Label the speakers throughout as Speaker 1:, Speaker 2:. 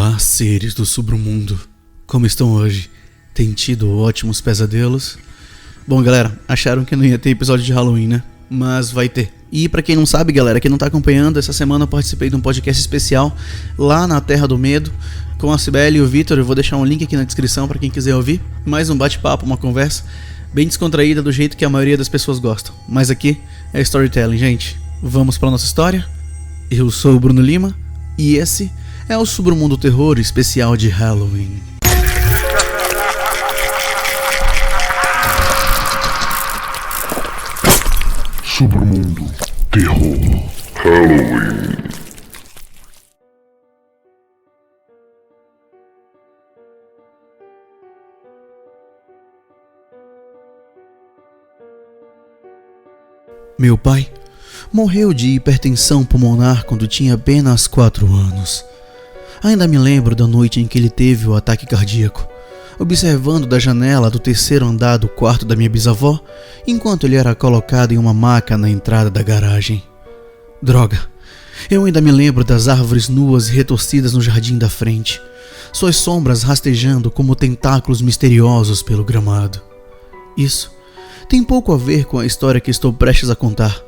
Speaker 1: Olá, seres do submundo. Como estão hoje? Tem tido ótimos pesadelos? Bom, galera, acharam que não ia ter episódio de Halloween, né? Mas vai ter. E pra quem não sabe, galera, quem não tá acompanhando, essa semana eu participei de um podcast especial lá na Terra do Medo com a Cibele e o Vitor. Eu vou deixar um link aqui na descrição pra quem quiser ouvir. Mais um bate-papo, uma conversa bem descontraída, do jeito que a maioria das pessoas gostam. Mas aqui é storytelling, gente. Vamos pra nossa história? Eu sou o Bruno Lima e esse é o Submundo Terror especial de Halloween.
Speaker 2: Submundo Terror Halloween.
Speaker 1: Meu pai morreu de hipertensão pulmonar quando tinha apenas 4 anos. Ainda me lembro da noite em que ele teve o ataque cardíaco, observando da janela do terceiro andar do quarto da minha bisavó, enquanto ele era colocado em uma maca na entrada da garagem. Droga, eu ainda me lembro das árvores nuas e retorcidas no jardim da frente, suas sombras rastejando como tentáculos misteriosos pelo gramado. Isso tem pouco a ver com a história que estou prestes a contar,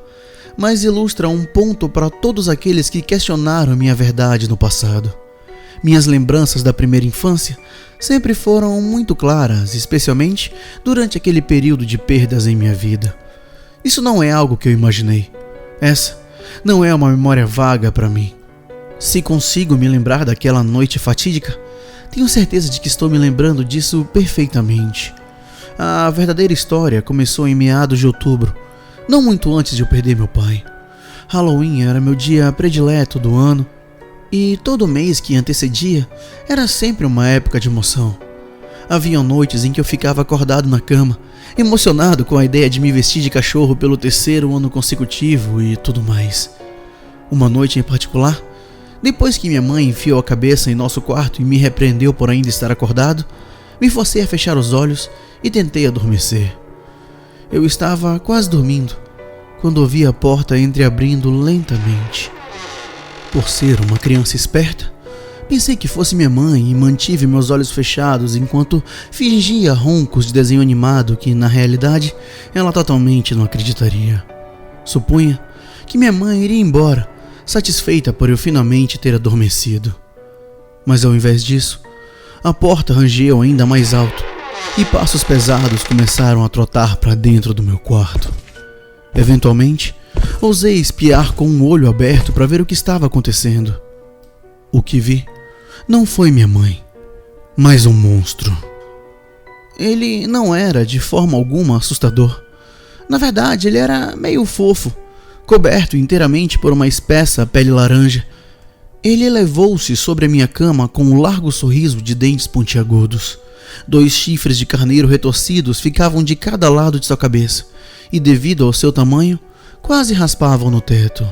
Speaker 1: mas ilustra um ponto para todos aqueles que questionaram minha verdade no passado. Minhas lembranças da primeira infância sempre foram muito claras, especialmente durante aquele período de perdas em minha vida. Isso não é algo que eu imaginei. Essa não é uma memória vaga para mim. Se consigo me lembrar daquela noite fatídica, tenho certeza de que estou me lembrando disso perfeitamente. A verdadeira história começou em meados de outubro, não muito antes de eu perder meu pai. Halloween era meu dia predileto do ano, e todo mês que antecedia era sempre uma época de emoção. Havia noites em que eu ficava acordado na cama, emocionado com a ideia de me vestir de cachorro pelo terceiro ano consecutivo e tudo mais. Uma noite em particular, depois que minha mãe enfiou a cabeça em nosso quarto e me repreendeu por ainda estar acordado, me forcei a fechar os olhos e tentei adormecer. Eu estava quase dormindo, quando ouvi a porta entreabrindo lentamente. Por ser uma criança esperta, pensei que fosse minha mãe e mantive meus olhos fechados enquanto fingia roncos de desenho animado que, na realidade, ela totalmente não acreditaria. Supunha que minha mãe iria embora, satisfeita por eu finalmente ter adormecido. Mas ao invés disso, a porta rangeu ainda mais alto e passos pesados começaram a trotar para dentro do meu quarto. Eventualmente, ousei espiar com um olho aberto para ver o que estava acontecendo. O que vi não foi minha mãe, mas um monstro. Ele não era de forma alguma assustador. Na verdade, ele era meio fofo, coberto inteiramente por uma espessa pele laranja. Ele elevou-se sobre a minha cama com um largo sorriso de dentes pontiagudos. 2 chifres de carneiro retorcidos ficavam de cada lado de sua cabeça, e devido ao seu tamanho, quase raspavam no teto.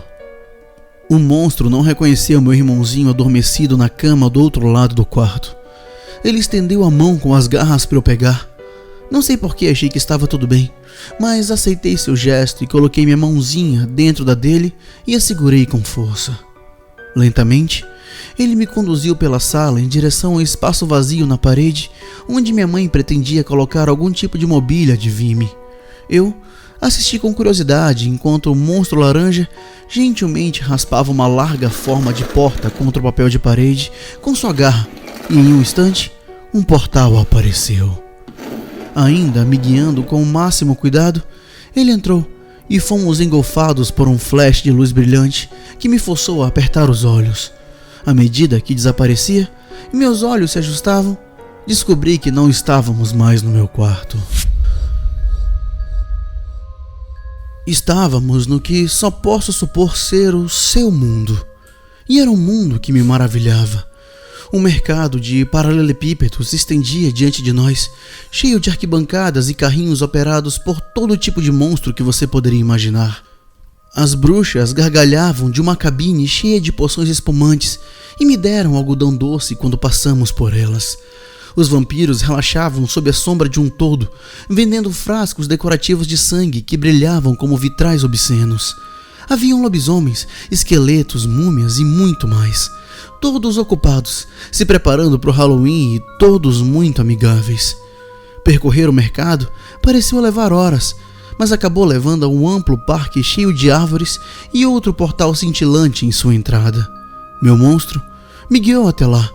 Speaker 1: O monstro não reconheceu meu irmãozinho adormecido na cama do outro lado do quarto. Ele estendeu a mão com as garras para eu pegar. Não sei por que achei que estava tudo bem, mas aceitei seu gesto e coloquei minha mãozinha dentro da dele e a segurei com força. Lentamente, ele me conduziu pela sala em direção ao espaço vazio na parede, onde minha mãe pretendia colocar algum tipo de mobília de vime. Eu assisti com curiosidade enquanto o monstro laranja gentilmente raspava uma larga forma de porta contra o papel de parede com sua garra, e em um instante, um portal apareceu. Ainda me guiando com o máximo cuidado, ele entrou e fomos engolfados por um flash de luz brilhante que me forçou a apertar os olhos. À medida que desaparecia e meus olhos se ajustavam, descobri que não estávamos mais no meu quarto. Estávamos no que só posso supor ser o seu mundo. E era um mundo que me maravilhava. Um mercado de paralelepípedos se estendia diante de nós, cheio de arquibancadas e carrinhos operados por todo tipo de monstro que você poderia imaginar. As bruxas gargalhavam de uma cabine cheia de poções espumantes e me deram algodão doce quando passamos por elas. Os vampiros relaxavam sob a sombra de um toldo, vendendo frascos decorativos de sangue que brilhavam como vitrais obscenos. Haviam lobisomens, esqueletos, múmias e muito mais. todos ocupados, se preparando para o Halloween e todos muito amigáveis. Percorrer o mercado pareceu levar horas, mas acabou levando a um amplo parque cheio de árvores e outro portal cintilante em sua entrada. Meu monstro me guiou até lá,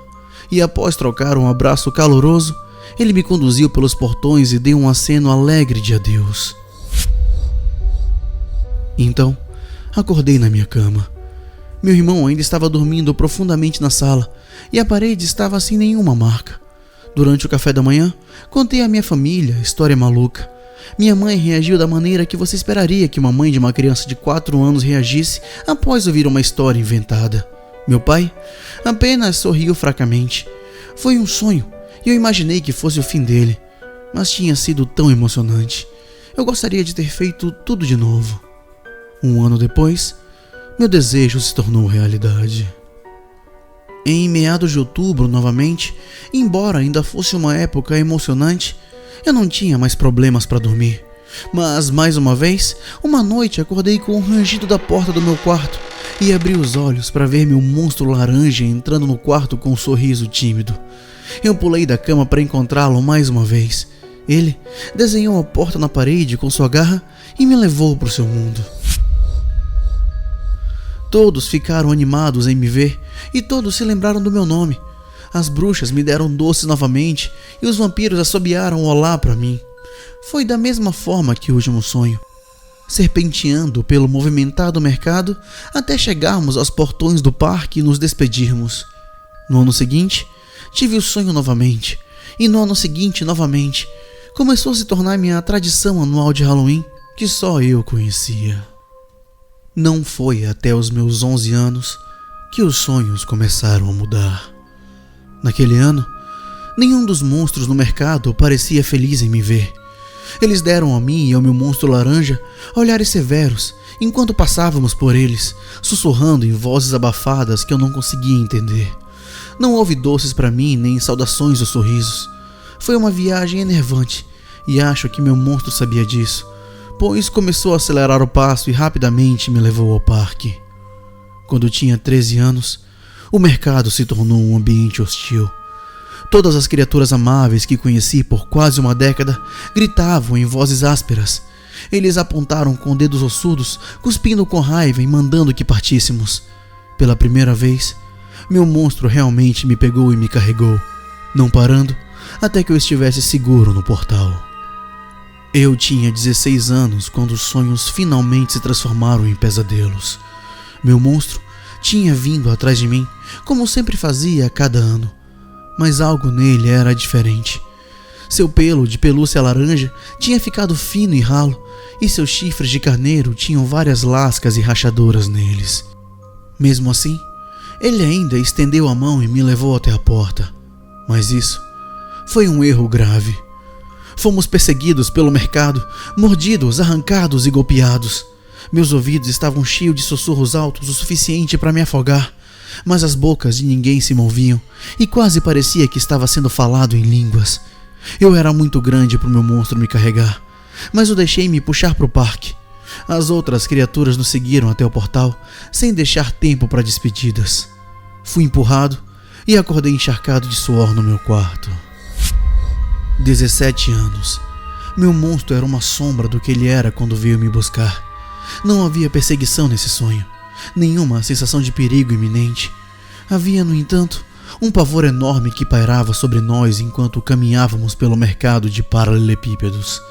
Speaker 1: e após trocar um abraço caloroso, ele me conduziu pelos portões e deu um aceno alegre de adeus. Então, acordei na minha cama. Meu irmão ainda estava dormindo profundamente na sala, e a parede estava sem nenhuma marca. Durante o café da manhã, contei à minha família a história maluca. Minha mãe reagiu da maneira que você esperaria que uma mãe de uma criança de 4 anos reagisse após ouvir uma história inventada. Meu pai apenas sorriu fracamente. Foi um sonho, e eu imaginei que fosse o fim dele, mas tinha sido tão emocionante. Eu gostaria de ter feito tudo de novo. Um ano depois, meu desejo se tornou realidade. Em meados de outubro, novamente, embora ainda fosse uma época emocionante, eu não tinha mais problemas para dormir. Mas, mais uma vez, uma noite acordei com o rangido da porta do meu quarto e abri os olhos para ver meu monstro laranja entrando no quarto com um sorriso tímido. Eu pulei da cama para encontrá-lo mais uma vez. Ele desenhou a porta na parede com sua garra e me levou para o seu mundo. Todos ficaram animados em me ver e todos se lembraram do meu nome. As bruxas me deram doces novamente e os vampiros assobiaram olá para mim. Foi da mesma forma que o último sonho, serpenteando pelo movimentado mercado até chegarmos aos portões do parque e nos despedirmos. No ano seguinte, tive o sonho novamente, e no ano seguinte novamente. Começou a se tornar minha tradição anual de Halloween, que só eu conhecia. Não foi até os meus 11 anos que os sonhos começaram a mudar. Naquele ano, nenhum dos monstros no mercado parecia feliz em me ver. Eles deram a mim e ao meu monstro laranja olhares severos enquanto passávamos por eles, sussurrando em vozes abafadas que eu não conseguia entender. Não houve doces para mim nem saudações ou sorrisos. Foi uma viagem enervante e acho que meu monstro sabia disso, pois começou a acelerar o passo e rapidamente me levou ao parque. Quando tinha 13 anos, o mercado se tornou um ambiente hostil. Todas as criaturas amáveis que conheci por quase uma década gritavam em vozes ásperas. Eles apontaram com dedos ossudos, cuspindo com raiva e mandando que partíssemos. Pela primeira vez, meu monstro realmente me pegou e me carregou, não parando até que eu estivesse seguro no portal. Eu tinha 16 anos quando os sonhos finalmente se transformaram em pesadelos. Meu monstro tinha vindo atrás de mim, como sempre fazia a cada ano. Mas algo nele era diferente. Seu pelo de pelúcia laranja tinha ficado fino e ralo, e seus chifres de carneiro tinham várias lascas e rachaduras neles. Mesmo assim, ele ainda estendeu a mão e me levou até a porta. Mas isso foi um erro grave. Fomos perseguidos pelo mercado, mordidos, arrancados e golpeados. Meus ouvidos estavam cheios de sussurros altos o suficiente para me afogar, mas as bocas de ninguém se moviam e quase parecia que estava sendo falado em línguas. Eu era muito grande para o meu monstro me carregar, mas o deixei me puxar para o parque. As outras criaturas nos seguiram até o portal, sem deixar tempo para despedidas. Fui empurrado e acordei encharcado de suor no meu quarto. 17 anos. Meu monstro era uma sombra do que ele era quando veio me buscar. Não havia perseguição nesse sonho, nenhuma sensação de perigo iminente. Havia, no entanto, um pavor enorme que pairava sobre nós enquanto caminhávamos pelo mercado de paralelepípedos.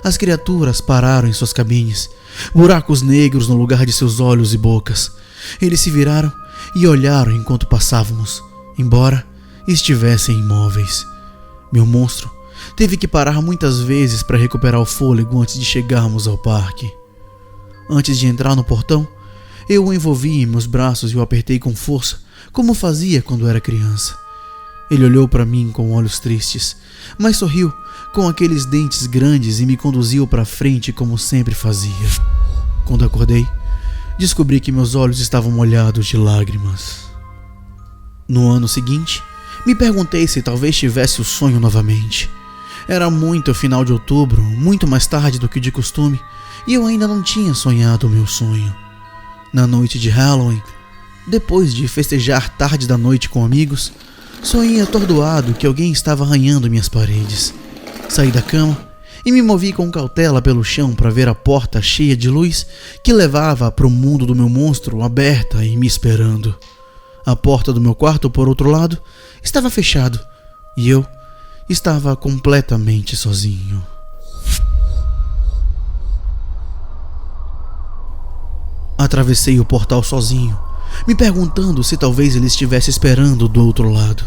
Speaker 1: As criaturas pararam em suas cabines, buracos negros no lugar de seus olhos e bocas. Eles se viraram e olharam enquanto passávamos, embora estivessem imóveis. Meu monstro teve que parar muitas vezes para recuperar o fôlego antes de chegarmos ao parque. Antes de entrar no portão, eu o envolvi em meus braços e o apertei com força, como fazia quando era criança. Ele olhou para mim com olhos tristes, mas sorriu com aqueles dentes grandes e me conduziu para frente como sempre fazia. Quando acordei, descobri que meus olhos estavam molhados de lágrimas. No ano seguinte, me perguntei se talvez tivesse o sonho novamente. Era muito final de outubro, muito mais tarde do que de costume, e eu ainda não tinha sonhado o meu sonho. Na noite de Halloween, Depois de festejar tarde da noite com amigos, sonhei atordoado que alguém estava arranhando minhas paredes. Saí da cama e me movi com cautela pelo chão para ver a porta cheia de luz que levava para o mundo do meu monstro aberta e me esperando. A porta do meu quarto, por outro lado, estava fechada e eu estava completamente sozinho. Atravessei o portal sozinho, me perguntando se talvez ele estivesse esperando do outro lado.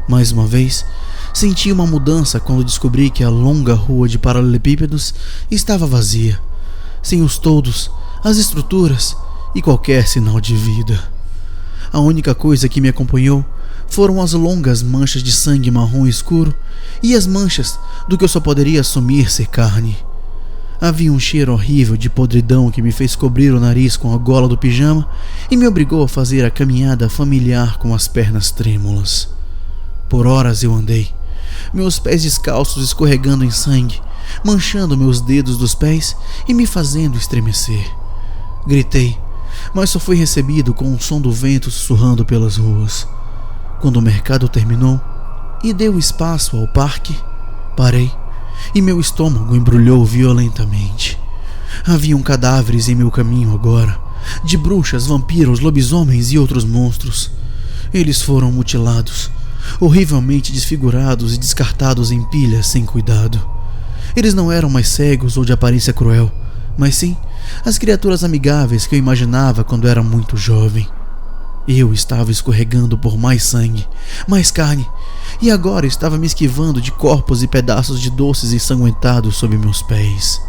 Speaker 1: Mais uma vez, senti uma mudança quando descobri que a longa rua de paralelepípedos estava vazia, sem os toldos, as estruturas e qualquer sinal de vida. A única coisa que me acompanhou foram as longas manchas de sangue marrom escuro e as manchas do que eu só poderia assumir ser carne. Havia um cheiro horrível de podridão que me fez cobrir o nariz com a gola do pijama e me obrigou a fazer a caminhada familiar com as pernas trêmulas. Por horas eu andei, meus pés descalços escorregando em sangue, manchando meus dedos dos pés e me fazendo estremecer. Gritei, mas só fui recebido com o som do vento sussurrando pelas ruas. Quando o mercado terminou e deu espaço ao parque, parei e meu estômago embrulhou violentamente. Haviam cadáveres em meu caminho agora, de bruxas, vampiros, lobisomens e outros monstros. Eles foram mutilados, horrivelmente desfigurados e descartados em pilhas sem cuidado. Eles não eram mais cegos ou de aparência cruel, mas sim as criaturas amigáveis que eu imaginava quando era muito jovem. Eu estava escorregando por mais sangue, mais carne, e agora estava me esquivando de corpos e pedaços de doces ensanguentados sob meus pés.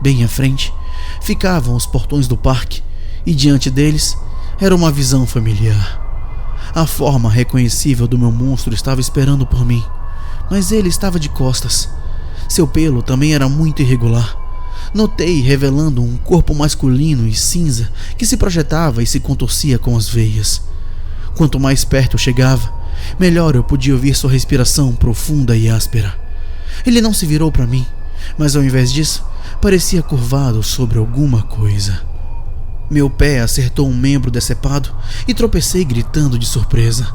Speaker 1: Bem à frente ficavam os portões do parque, e diante deles era uma visão familiar. A forma reconhecível do meu monstro estava esperando por mim, mas ele estava de costas. Seu pelo também era muito irregular. Notei revelando um corpo masculino e cinza que se projetava e se contorcia com as veias. Quanto mais perto eu chegava, melhor eu podia ouvir sua respiração profunda e áspera. Ele não se virou para mim, mas ao invés disso, parecia curvado sobre alguma coisa. Meu pé acertou um membro decepado e tropecei gritando de surpresa.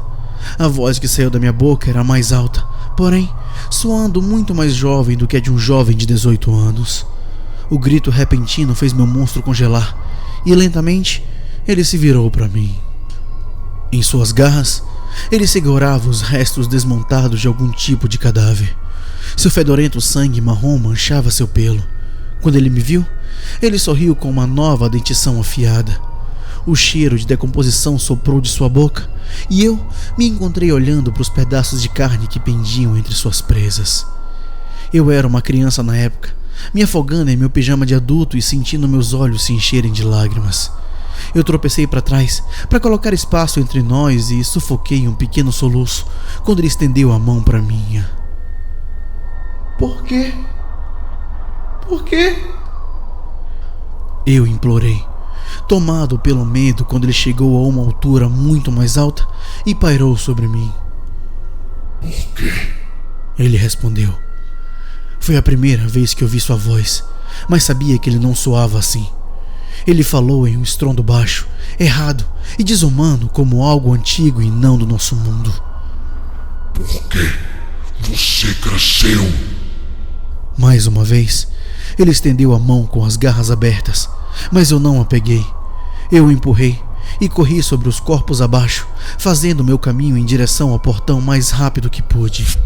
Speaker 1: A voz que saiu da minha boca era mais alta, porém, soando muito mais jovem do que a de um jovem de 18 anos. O grito repentino fez meu monstro congelar e lentamente ele se virou para mim. Em suas garras, ele segurava os restos desmontados de algum tipo de cadáver. Seu fedorento sangue marrom manchava seu pelo. Quando ele me viu, ele sorriu com uma nova dentição afiada. O cheiro de decomposição soprou de sua boca e eu me encontrei olhando para os pedaços de carne que pendiam entre suas presas. Eu era uma criança na época, me afogando em meu pijama de adulto e sentindo meus olhos se encherem de lágrimas. Eu tropecei para trás para colocar espaço entre nós e sufoquei um pequeno soluço quando ele estendeu a mão para minha.
Speaker 3: Por quê? Por quê?
Speaker 1: Eu implorei, tomado pelo medo quando ele chegou a uma altura muito mais alta e pairou sobre mim.
Speaker 2: Por quê?
Speaker 1: Ele respondeu. Foi a primeira vez que ouvi sua voz, mas sabia que ele não soava assim. Ele falou em um estrondo baixo, errado e desumano como algo antigo e não do nosso mundo.
Speaker 2: Porque você cresceu.
Speaker 1: Mais uma vez, ele estendeu a mão com as garras abertas, mas eu não a peguei. Eu o empurrei e corri sobre os corpos abaixo, fazendo meu caminho em direção ao portão mais rápido que pude.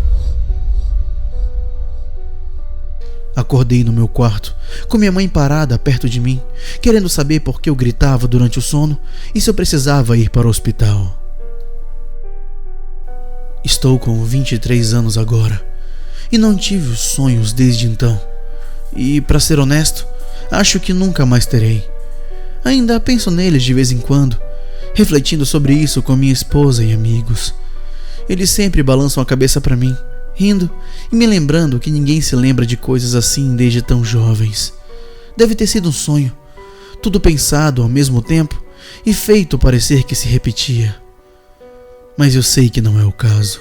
Speaker 1: Acordei no meu quarto, com minha mãe parada perto de mim, querendo saber por que eu gritava durante o sono e se eu precisava ir para o hospital. Estou com 23 anos agora e não tive os sonhos desde então. E, para ser honesto, acho que nunca mais terei. Ainda penso neles de vez em quando, refletindo sobre isso com minha esposa e amigos. Eles sempre balançam a cabeça para mim, rindo e me lembrando que ninguém se lembra de coisas assim desde tão jovens. Deve ter sido um sonho, tudo pensado ao mesmo tempo e feito parecer que se repetia. Mas eu sei que não é o caso.